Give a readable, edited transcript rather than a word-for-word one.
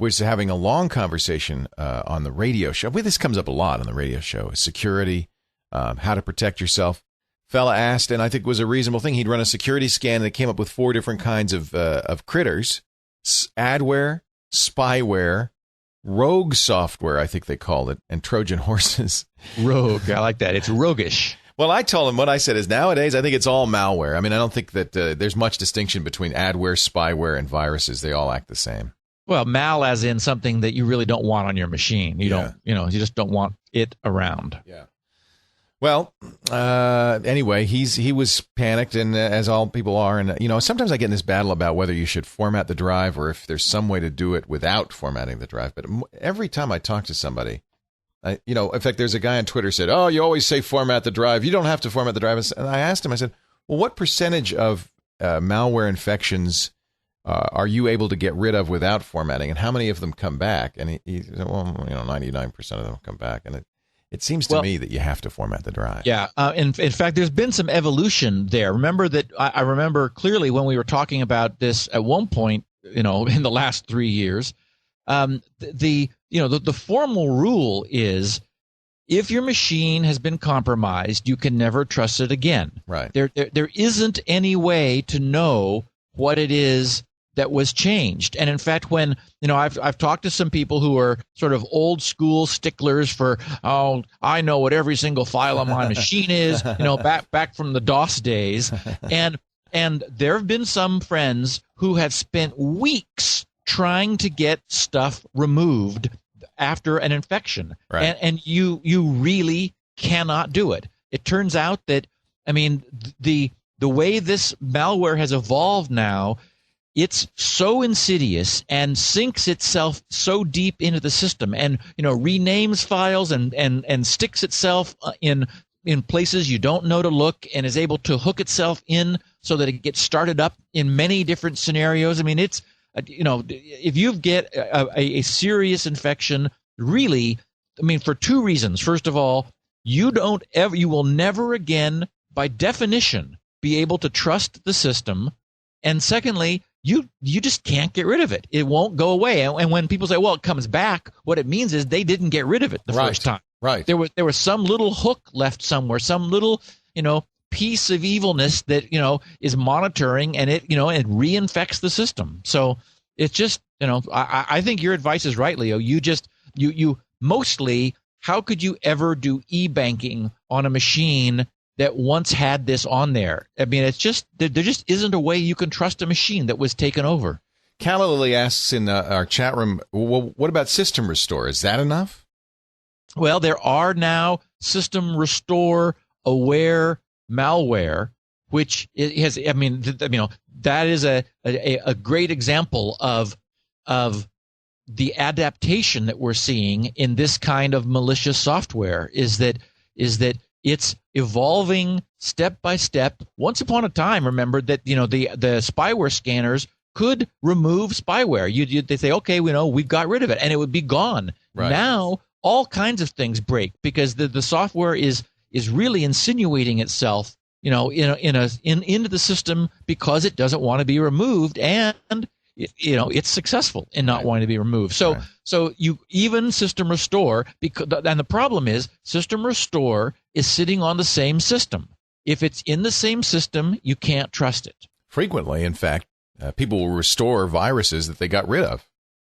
was having a long conversation on the radio show. This comes up a lot on the radio show: security, how to protect yourself. Fella asked, and I think it was a reasonable thing. He'd run a security scan, and it came up with 4 different kinds of critters: adware, spyware, rogue software, I think they called it, and Trojan horses. Rogue, I like that. It's roguish. Well, I told him what I said is nowadays I think it's all malware. I mean, I don't think that there's much distinction between adware, spyware, and viruses. They all act the same. Well, mal as in something that you really don't want on your machine. You don't, you just don't want it around. Yeah. Well, anyway, he was panicked, and as all people are, and sometimes I get in this battle about whether you should format the drive or if there's some way to do it without formatting the drive. But every time I talk to somebody, in fact, there's a guy on Twitter said, "Oh, you always say format the drive. You don't have to format the drive." And I asked him, I said, "Well, what percentage of malware infections are you able to get rid of without formatting, and how many of them come back?" And he said, "Well, 99% of them come back." And it seems to me that you have to format the drive. Yeah. In fact, there's been some evolution there. Remember that I remember clearly when we were talking about this at one point, in the last 3 years, the formal rule is if your machine has been compromised, you can never trust it again. Right. There isn't any way to know what it is that was changed. And in fact, when I've talked to some people who are sort of old school sticklers for, I know what every single file on my machine is, back from the DOS days, and there have been some friends who have spent weeks trying to get stuff removed after an infection, right. and you really cannot do it. It turns out that the way this malware has evolved now, it's so insidious and sinks itself so deep into the system, and renames files and sticks itself in places you don't know to look, and is able to hook itself in so that it gets started up in many different scenarios. It's if you get a serious infection, really, for 2 reasons. First of all, you will never again, by definition, be able to trust the system, and secondly, you just can't get rid of it. It won't go away. And when people say, well, it comes back, what it means is they didn't get rid of it the first time. Right. There was some little hook left somewhere, some little, piece of evilness that, is monitoring, and it reinfects the system. So it's just, I think your advice is right, Leo. You mostly, how could you ever do e-banking on a machine that once had this on there? It's just, there just isn't a way you can trust a machine that was taken over. Calla Lily asks in our chat room, well, what about system restore? Is that enough? Well, there are now system restore aware malware, which has, that is a great example of the adaptation that we're seeing in this kind of malicious software, is that it's evolving step by step. Once upon a time, remember that the spyware scanners could remove spyware. They say, okay, we've got rid of it, and it would be gone. Right. Now all kinds of things break because the software is really insinuating itself, into the system because it doesn't want to be removed, and it's successful in not wanting to be removed. So you even system restore, and the problem is system restore is sitting on the same system. If it's in the same system, you can't trust it. Frequently, in fact, people will restore viruses that they got rid of.